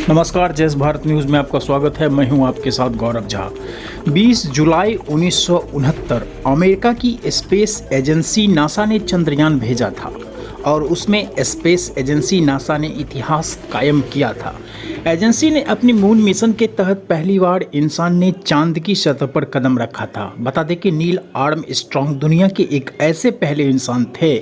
नमस्कार, जय भारत न्यूज़ में आपका स्वागत है। मैं हूं आपके साथ गौरव झा। 20 जुलाई 1969 अमेरिका की स्पेस एजेंसी नासा ने चंद्रयान भेजा था और उसमें स्पेस एजेंसी नासा ने इतिहास कायम किया था। एजेंसी ने अपनी मून मिशन के तहत पहली बार इंसान ने चांद की सतह पर कदम रखा था। बता दें कि नील आर्मस्ट्रांग दुनिया के एक ऐसे पहले इंसान थे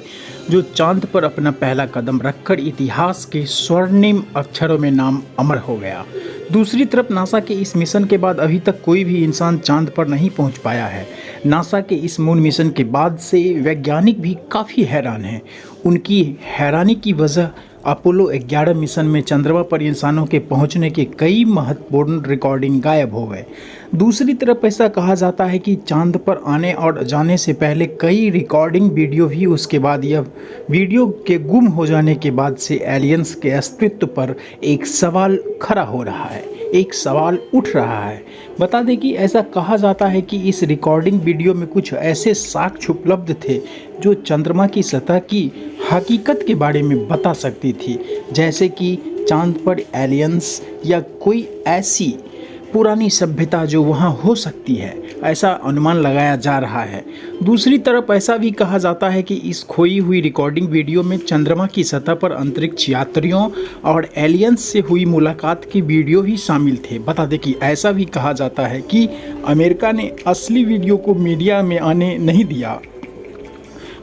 जो चांद पर अपना पहला कदम रखकर इतिहास के स्वर्णिम अक्षरों में नाम अमर हो गया। दूसरी तरफ नासा के इस मिशन के बाद अभी तक कोई भी इंसान चांद पर नहीं पहुंच पाया है। नासा के इस मून मिशन के बाद से वैज्ञानिक भी काफ़ी हैरान हैं। उनकी हैरानी की वजह अपोलो 11 मिशन में चंद्रमा पर इंसानों के पहुंचने के कई महत्वपूर्ण रिकॉर्डिंग गायब हो गए। दूसरी तरफ ऐसा कहा जाता है कि चांद पर आने और जाने से पहले कई रिकॉर्डिंग वीडियो भी उसके बाद यह वीडियो के गुम हो जाने के बाद से एलियंस के अस्तित्व पर एक सवाल खड़ा हो रहा है, एक सवाल उठ रहा है। बता दें कि ऐसा कहा जाता है कि इस रिकॉर्डिंग वीडियो में कुछ ऐसे साक्ष्य उपलब्ध थे जो चंद्रमा की सतह की हकीकत के बारे में बता सकती थी, जैसे कि चांद पर एलियंस या कोई ऐसी पुरानी सभ्यता जो वहाँ हो सकती है, ऐसा अनुमान लगाया जा रहा है। दूसरी तरफ ऐसा भी कहा जाता है कि इस खोई हुई रिकॉर्डिंग वीडियो में चंद्रमा की सतह पर अंतरिक्ष यात्रियों और एलियंस से हुई मुलाकात की वीडियो भी शामिल थे। बता दें कि ऐसा भी कहा जाता है कि अमेरिका ने असली वीडियो को मीडिया में आने नहीं दिया,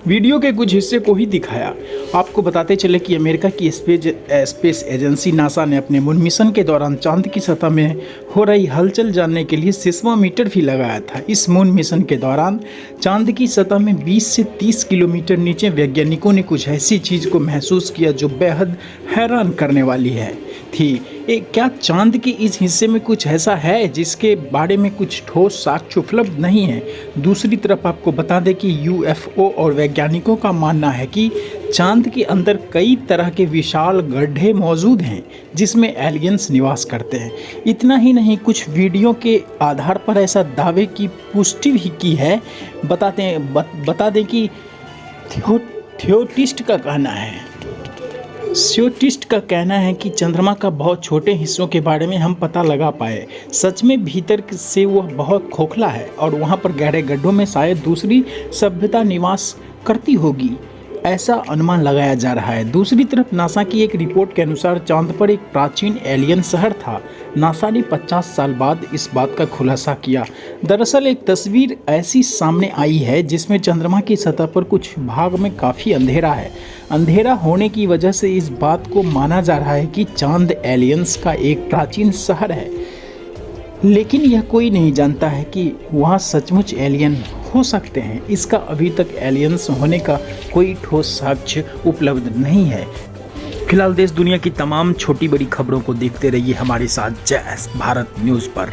वीडियो के कुछ हिस्से को ही दिखाया। आपको बताते चले कि अमेरिका की स्पेस एजेंसी नासा ने अपने मून मिशन के दौरान चांद की सतह में हो रही हलचल जानने के लिए सीस्मोमीटर भी लगाया था। इस मून मिशन के दौरान चांद की सतह में 20 से 30 किलोमीटर नीचे वैज्ञानिकों ने कुछ ऐसी चीज़ को महसूस किया जो बेहद हैरान करने वाली थी। क्या चांद के इस हिस्से में कुछ ऐसा है जिसके बारे में कुछ ठोस साक्ष्य उपलब्ध नहीं है? दूसरी तरफ आपको बता दें कि यूएफओ और वैज्ञानिकों का मानना है कि चांद के अंदर कई तरह के विशाल गड्ढे मौजूद हैं जिसमें एलियंस निवास करते हैं। इतना ही नहीं, कुछ वीडियो के आधार पर ऐसा दावे की पुष्टि भी की है। बता दें कि थियोटिस्ट का कहना है कि चंद्रमा का बहुत छोटे हिस्सों के बारे में हम पता लगा पाए। सच में भीतर से वह बहुत खोखला है और वहाँ पर गहरे गड्ढों में शायद दूसरी सभ्यता निवास करती होगी, ऐसा अनुमान लगाया जा रहा है। दूसरी तरफ नासा की एक रिपोर्ट के अनुसार चांद पर एक प्राचीन एलियन शहर था। नासा ने 50 साल बाद इस बात का खुलासा किया। दरअसल एक तस्वीर ऐसी सामने आई है जिसमें चंद्रमा की सतह पर कुछ भाग में काफ़ी अंधेरा है। अंधेरा होने की वजह से इस बात को माना जा रहा है कि चांद एलियंस का एक प्राचीन शहर है, लेकिन यह कोई नहीं जानता है कि वहाँ सचमुच एलियन हो सकते हैं। इसका अभी तक एलियंस होने का कोई ठोस साक्ष्य उपलब्ध नहीं है। फिलहाल देश दुनिया की तमाम छोटी बड़ी खबरों को देखते रहिए हमारे साथ जय भारत न्यूज़ पर।